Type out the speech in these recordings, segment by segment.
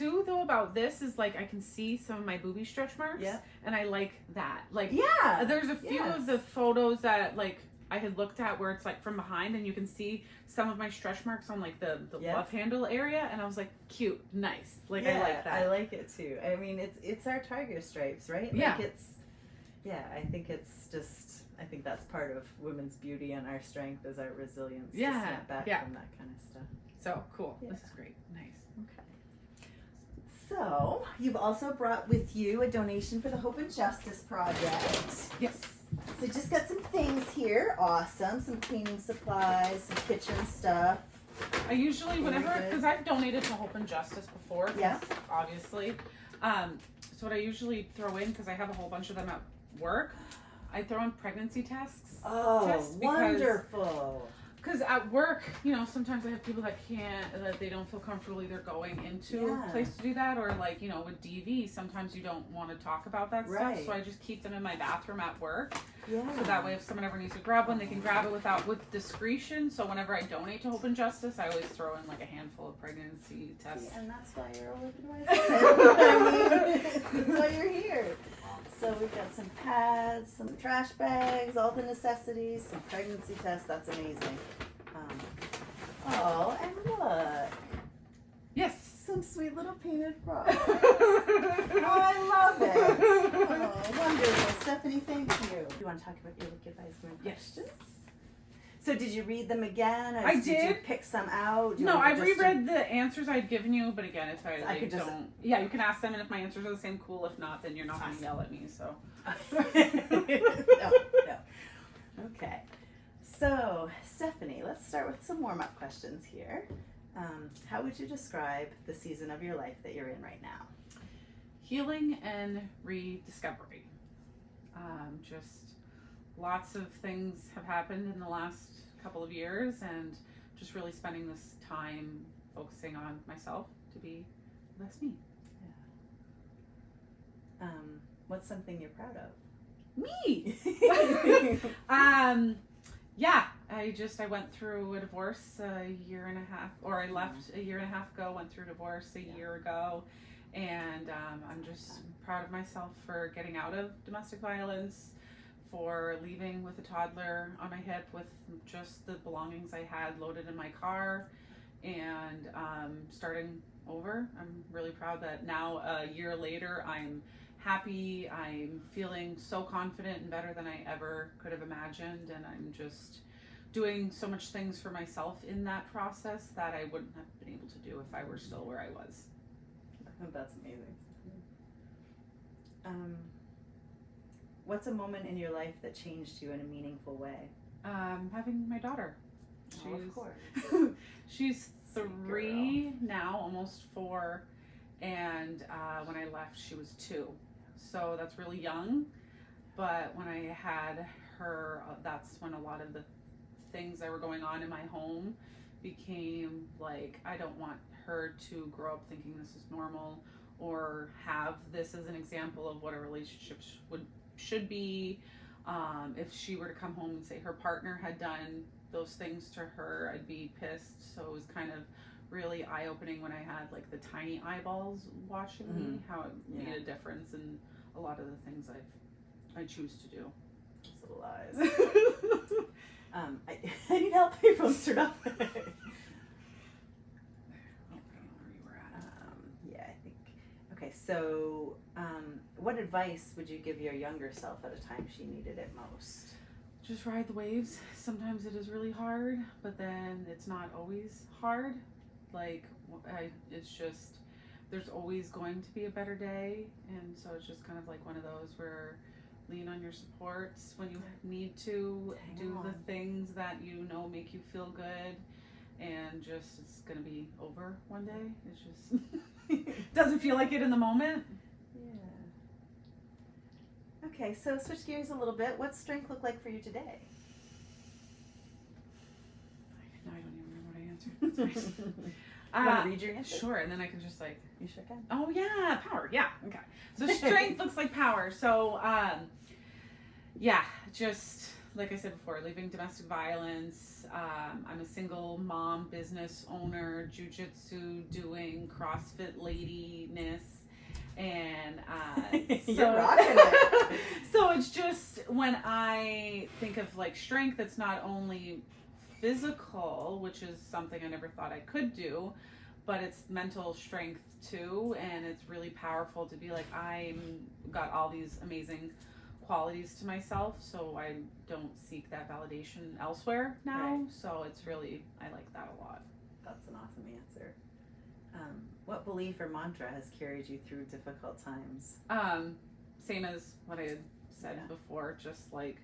too, though, about this is, like, I can see some of my boobie stretch marks. Yeah. And I like that. Like, yeah, there's a few of the photos that, like, I had looked at where it's, like, from behind, and you can see some of my stretch marks on, like, the love handle area, and I was like, cute, nice. Like, I like that. I like it, too. I mean, it's our tiger stripes, right? Yeah. Like, I think it's just, I think that's part of women's beauty and our strength is our resilience to snap back from that kind of stuff. So, cool. Yeah. This is great. Nice. Okay. So, you've also brought with you a donation for the Hope and Justice Project. Yes. So, just got some things here. Awesome. Some cleaning supplies, some kitchen stuff. I usually, because I've donated to Hope and Justice before, obviously. So what I usually throw in, because I have a whole bunch of them at work, I throw in pregnancy tests. Oh, wonderful. Because at work, sometimes I have people that they don't feel comfortable either going into a place to do that, or like, with DV, sometimes you don't want to talk about that stuff. So I just keep them in my bathroom at work. Yeah. So that way, if someone ever needs to grab one, they can grab it with discretion. So whenever I donate to Hope and Justice, I always throw in like a handful of pregnancy tests. See, and that's why you're a living that's why you're here. So we've got some pads, some trash bags, all the necessities, some pregnancy tests. That's amazing. And look. Yes. Some sweet little painted frogs. I love it. Oh, wonderful. Stephanie, thank you. Do you want to talk about your Look Advice questions? So did you read them again? I did. Did you pick some out? No, I reread the answers I'd given you, but again, if I don't... Yeah, you can ask them, and if my answers are the same, cool. If not, then you're not going to yell at me, so... No. Okay. So, Stephanie, let's start with some warm-up questions here. How would you describe the season of your life that you're in right now? Healing and rediscovery. Just lots of things have happened in the last couple of years, and just really spending this time focusing on myself to be the best me. Yeah. What's something you're proud of? Me! I went through a divorce a year and a half, or I left a year and a half ago, went through divorce a year ago, and I'm just proud of myself for getting out of domestic violence, for leaving with a toddler on my hip with just the belongings I had loaded in my car, and starting over. I'm really proud that now, a year later, I'm happy. I'm feeling so confident and better than I ever could have imagined, and I'm just doing so much things for myself in that process that I wouldn't have been able to do if I were still where I was. That's amazing. What's a moment in your life that changed you in a meaningful way? Having my daughter. Of course. She's 3 now, almost 4, and when I left, she was 2. So that's really young, but when I had her, that's when a lot of the things that were going on in my home became like, I don't want her to grow up thinking this is normal, or have this as an example of what a relationship should be. If she were to come home and say her partner had done those things to her, I'd be pissed. So it was kind of really eye-opening when I had like the tiny eyeballs watching me, how it made a difference in a lot of the things I choose to do. Those little eyes. I need help. Your phone's turned off. Okay, so what advice would you give your younger self at a time she needed it most? Just ride the waves. Sometimes it is really hard, but then it's not always hard. Like, it's just, there's always going to be a better day, and so it's just kind of like one of those where lean on your supports when you need to, do the things that you know make you feel good, and just, it's gonna be over one day. It's just doesn't feel like it in the moment. Yeah. Okay, so switch gears a little bit. What's strength look like for you today? No, I don't even remember what I answered. Want to read your answer? Sure, and then I can just like... You sure can. Oh yeah, power, yeah, okay. So strength looks like power. So, just like I said before, leaving domestic violence. I'm a single mom, business owner, jujitsu doing CrossFit ladiness. And You're rocking it. so it's just, when I think of like strength, it's not only physical, which is something I never thought I could do, but it's mental strength too. And it's really powerful to be like, I'm got all these amazing qualities to myself, so I don't seek that validation elsewhere now. Right. So it's really, I like that a lot. That's an awesome answer. What belief or mantra has carried you through difficult times? Same as what I had said Yeah. before, just like,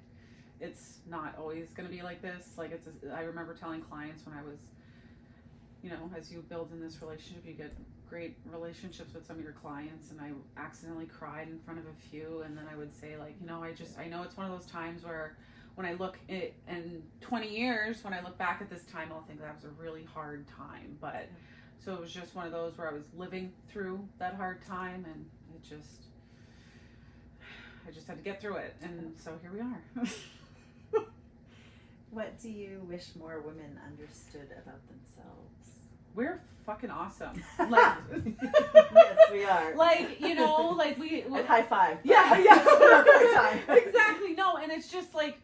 it's not always going to be like this. Like, I remember telling clients when I was, you know, as you build in this relationship, you get great relationships with some of your clients, and I accidentally cried in front of a few, and then I would say, like, you know, I know it's one of those times where when I look at, in 20 years, when I look back at this time, I'll think that was a really hard time. But so it was just one of those where I was living through that hard time, and I just had to get through it, and so here we are. What do you wish more women understood about themselves? We're fucking awesome. Like, Yes, we are. like, you know, like we And high five. yeah, exactly. No, and it's just like,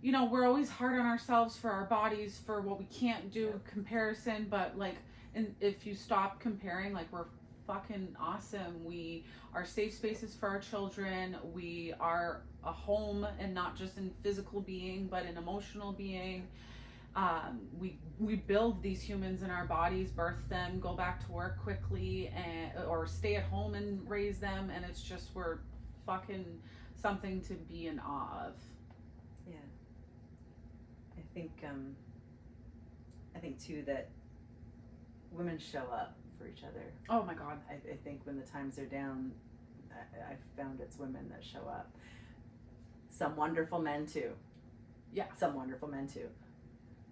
you know, we're always hard on ourselves for our bodies, for what we can't do, comparison, but like, and if you stop comparing, like, we're fucking awesome. We are safe spaces for our children. We are a home, and not just in physical being, but in emotional being. We build these humans in our bodies, birth them, go back to work quickly, or stay at home and raise them, and it's just, we're fucking something to be in awe of. Yeah. I think too that women show up for each other. Oh my God. I think when the times are down, I've found it's women that show up. Some wonderful men too. Yeah. Some wonderful men too.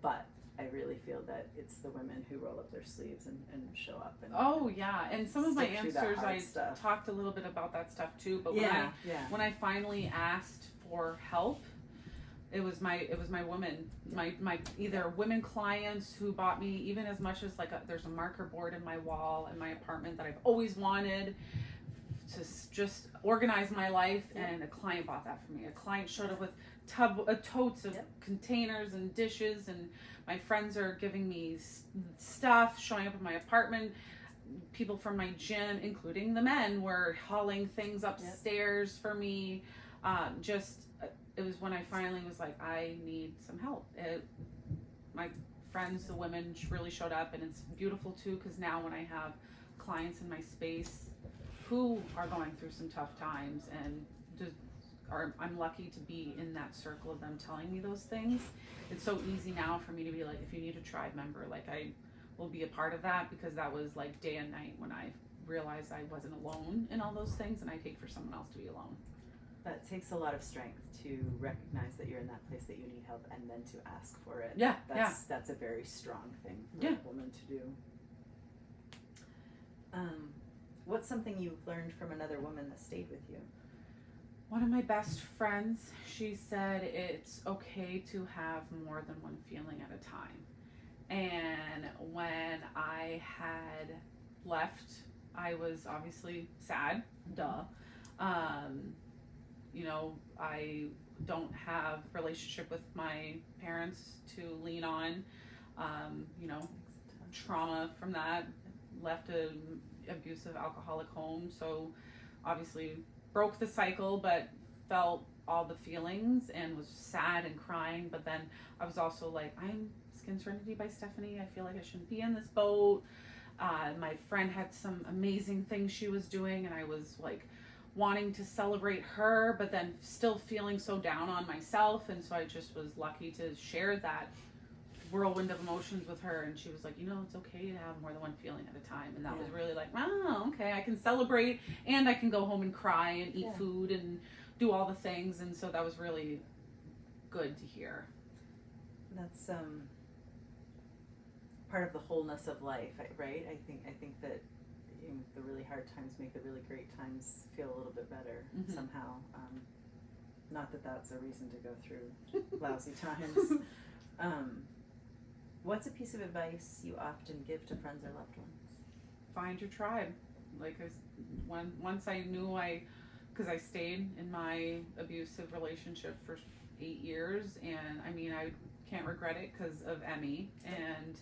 But I really feel that it's the women who roll up their sleeves and show up. And Oh yeah, and some of my stick through that answers, hard I stuff. talked a little bit about that stuff too. But yeah. when I finally asked for help, it was my women, my either women clients who bought me, even as much as like there's a marker board in my wall in my apartment that I've always wanted to just organize my life, and a client bought that for me. A client showed up with totes of containers and dishes, and my friends are giving me stuff, showing up in my apartment. People from my gym, including the men, were hauling things upstairs for me. It was when I finally was like, I need some help. My friends, the women, really showed up, and it's beautiful too, because now when I have clients in my space who are going through some tough times, and I'm lucky to be in that circle of them telling me those things. It's so easy now for me to be like, if you need a tribe member, like, I will be a part of that, because that was like day and night when I realized I wasn't alone in all those things, and I'd hate for someone else to be alone. That takes a lot of strength to recognize that you're in that place that you need help, and then to ask for it. Yeah, That's a very strong thing for a woman to do. What's something you've learned from another woman that stayed with you? One of my best friends, she said it's okay to have more than one feeling at a time. And when I had left, I was obviously sad, duh. You know, I don't have a relationship with my parents to lean on. You know, trauma from that, left an abusive alcoholic home, so obviously broke the cycle, but felt all the feelings and was sad and crying. But then I was also like, I'm Skin Serenity by Stephanie. I feel like I shouldn't be in this boat. My friend had some amazing things she was doing, and I was like wanting to celebrate her, but then still feeling so down on myself. And so I just was lucky to share that whirlwind of emotions with her, and she was like, you know, it's okay to have more than one feeling at a time. And that was really like, oh, okay, I can celebrate, and I can go home and cry and eat food and do all the things. And so that was really good to hear. That's part of the wholeness of life, right? I think that the really hard times make the really great times feel a little bit better somehow. Not that that's a reason to go through lousy times. What's a piece of advice you often give to friends or loved ones? Find your tribe. Like once I knew because I stayed in my abusive relationship for 8 years, and I mean I can't regret it because of Emmy, and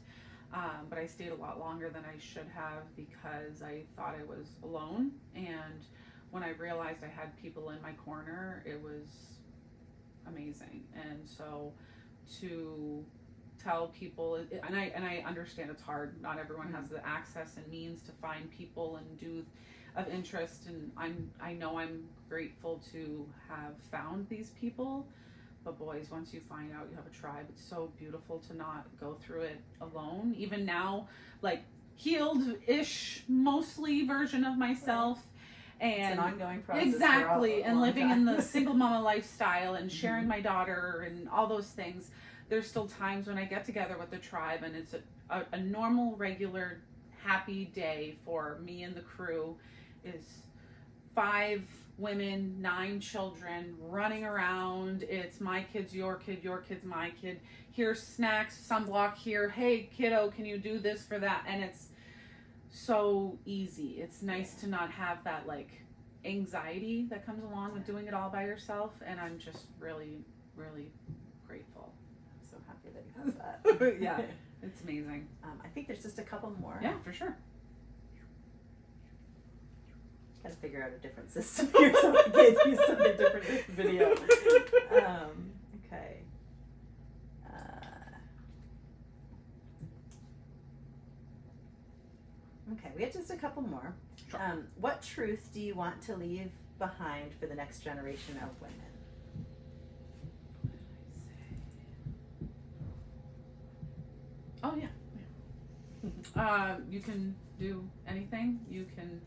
but I stayed a lot longer than I should have because I thought I was alone, and when I realized I had people in my corner, it was amazing. And so to tell people, and I understand it's hard. Not everyone has the access and means to find people and do of interest. And I know I'm grateful to have found these people. But boys, once you find out you have a tribe, it's so beautiful to not go through it alone. Even now, like healed-ish, mostly version of myself. Right. And it's an ongoing process. Exactly. And living in the single mama lifestyle and sharing my daughter and all those things. There's still times when I get together with the tribe and it's a normal, regular, happy day for me and the crew is 5 women, 9 children running around. It's my kid's your kid, your kid's my kid. Here's snacks, sunblock here. Hey, kiddo, can you do this for that? And it's so easy. It's nice to not have that like anxiety that comes along with doing it all by yourself. And I'm just really, really grateful. I'm so happy that you have that. Yeah, it's amazing. I think there's just a couple more. Yeah, for sure. Gotta figure out a different system here so I can use something different in the video. Okay. Okay, we have just a couple more. Sure. What truth do you want to leave behind for the next generation of women? Oh, yeah. You can do anything. You can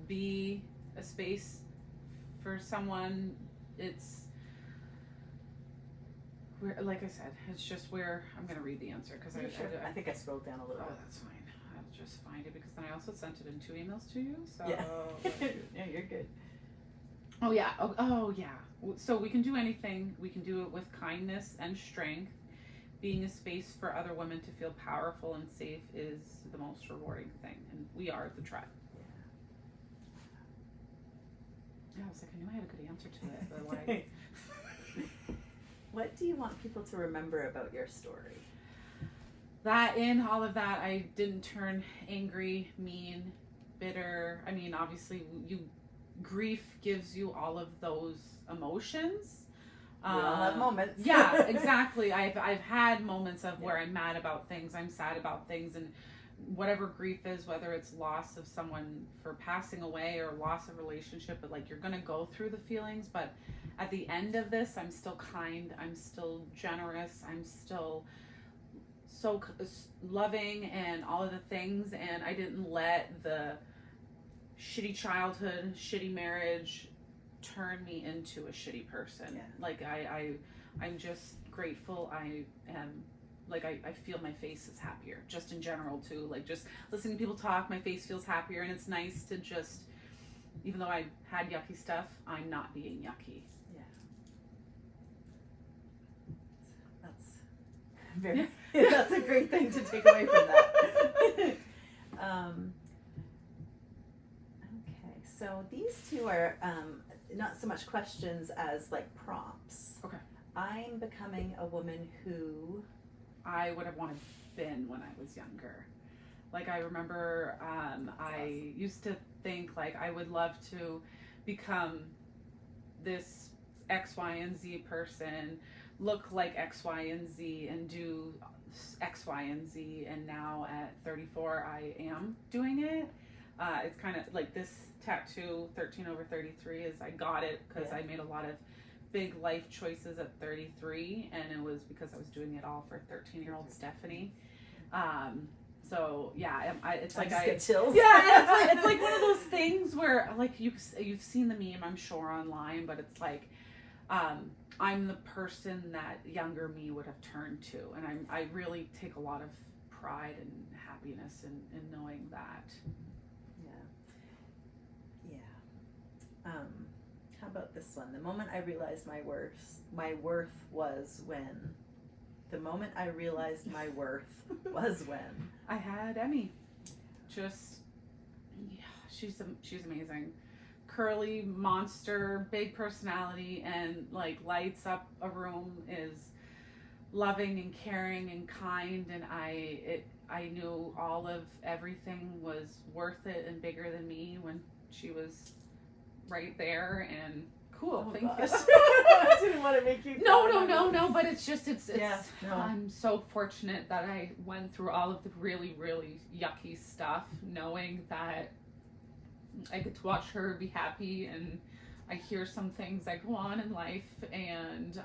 be a space for someone. It's where, like I said, it's just where I'm going to read the answer because I think I scrolled down a little bit. That's fine. I'll just find it because then I also sent it in 2 emails to you. So yeah, yeah, you're good. Oh yeah. Oh yeah. So we can do anything. We can do it with kindness and strength. Being a space for other women to feel powerful and safe is the most rewarding thing, and we are the tribe. Yeah, I was like, I knew I had a good answer to it, but like, what do you want people to remember about your story? That in all of that, I didn't turn angry, mean, bitter. I mean, obviously, grief gives you all of those emotions. We all have moments. Yeah, exactly. I've had moments of where I'm mad about things, I'm sad about things, and whatever grief is, whether it's loss of someone for passing away or loss of relationship, but like you're gonna go through the feelings. But at the end of this, I'm still kind, I'm still generous, I'm still so loving and all of the things. And I didn't let the shitty childhood, shitty marriage turn me into a shitty person. Yeah. Like I'm just grateful. I am like I feel my face is happier just in general too. Like just listening to people talk, my face feels happier, and it's nice to just, even though I had yucky stuff, I'm not being yucky. Yeah. That's a great thing to take away from that. Okay, so these two are not so much questions as like prompts. Okay. I'm becoming a woman who I would have wanted been when I was younger. Like I remember I used to think like I would love to become this X, Y, and Z person, look like X, Y, and Z, and do X, Y, and Z. And now at 34, I am doing it. It's kind of like this tattoo, 13 over 33, is I got it because I made a lot of big life choices at 33, and it was because I was doing it all for 13-year-old Stephanie. So yeah, it's like I get chills. Yeah, it's like one of those things where like you've seen the meme, I'm sure, online, but it's like I'm the person that younger me would have turned to, and I really take a lot of pride and happiness in knowing that. How about this one? The moment I realized my worth was when. The moment I realized my worth was when. I had Emmy. Just, yeah, she's amazing. Curly monster, big personality, and like lights up a room, is loving and caring and kind, and I knew all of everything was worth it and bigger than me when she was right there. And cool, thank you. I didn't want to make you No, but it's Yeah, no. I'm so fortunate that I went through all of the really, really yucky stuff, knowing that I get to watch her be happy, and I hear some things that go on in life, and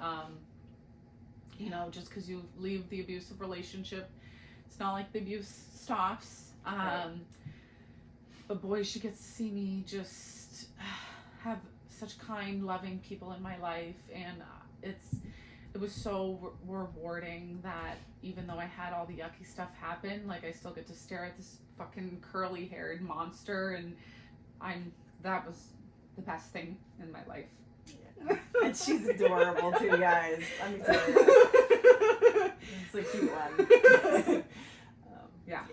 you know, just because you leave the abusive relationship, it's not like the abuse stops. Right. But boy, she gets to see me just have such kind, loving people in my life, and it was so rewarding that even though I had all the yucky stuff happen, like I still get to stare at this fucking curly haired monster, and that was the best thing in my life. Yeah. And she's adorable too, guys. Let me tell you. It's a cute one. Yeah.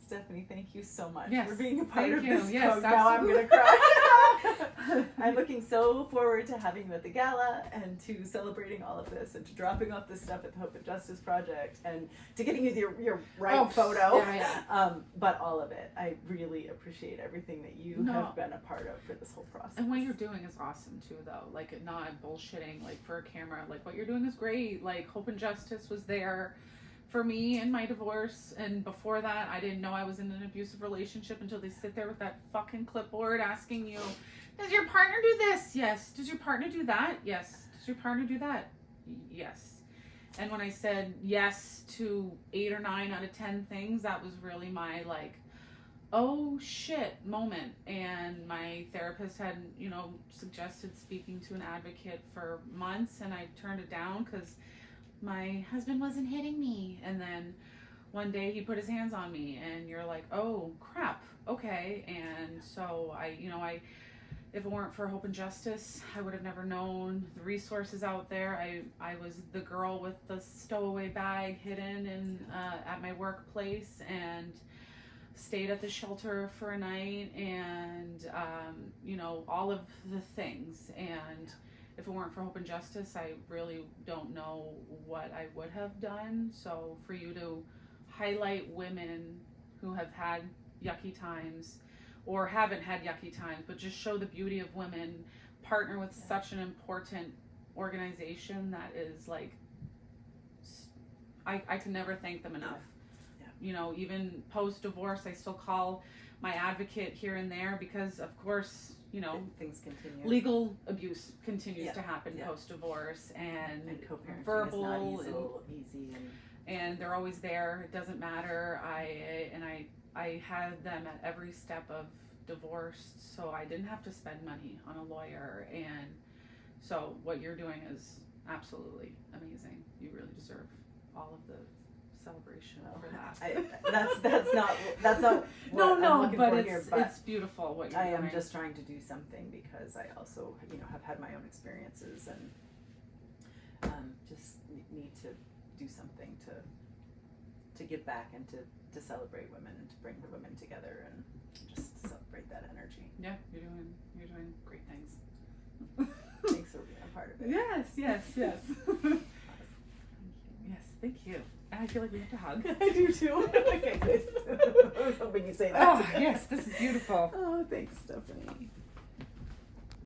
Stephanie, thank you so much Yes, for being a part of thank you. this. Yes, Now I'm absolutely. gonna cry. I'm looking so forward to having you at the gala, and to celebrating all of this, and to dropping off this stuff at the Hope and Justice Project, and to getting you your right photo. Yeah. But all of it, I really appreciate everything that you have been a part of for this whole process. And what you're doing is awesome too, though. Like, not bullshitting, like, for a camera. Like, what you're doing is great. Like, Hope and Justice was there for me in my divorce, and before that, I didn't know I was in an abusive relationship until they sit there with that fucking clipboard asking you, does your partner do this? Yes. Does your partner do that? Yes. Does your partner do that? Yes. And when I said yes to 8 or 9 out of 10 things, that was really my, like, oh shit moment. And my therapist had, you know, suggested speaking to an advocate for months, and I turned it down because my husband wasn't hitting me. And then one day he put his hands on me, and you're like, oh crap, okay. And so if it weren't for Hope and Justice, I would have never known the resources out there. I was the girl with the stowaway bag hidden in at my workplace, and stayed at the shelter for a night, and all of the things. And if it weren't for Hope and Justice, I really don't know what I would have done. So for you to highlight women who have had yucky times, or haven't had yucky times, but just show the beauty of women, partner with such an important organization that is like, I can never thank them enough. Yeah. You know, even post-divorce, I still call my advocate here and there, because of course, you know, things continue. Legal abuse continues to happen post-divorce, and co-parenting verbal is not easy, and they're always there. It doesn't matter. I had them at every step of divorce, so I didn't have to spend money on a lawyer. And so what you're doing is absolutely amazing. You really deserve all of the celebration for that. That's not what I'm looking for here, but it's beautiful what you're doing. I am just trying to do something, because I also, have had my own experiences, and just need to do something to give back, and to celebrate women, and to bring the women together, and just celebrate that energy. Yeah, you're doing great things. Thanks for being a part of it. Yes. Awesome. Yes, thank you. And I feel like we have to hug. I do too. Okay, good. I was hoping you'd say that. Oh, yes, this is beautiful. Oh, thanks, Stephanie.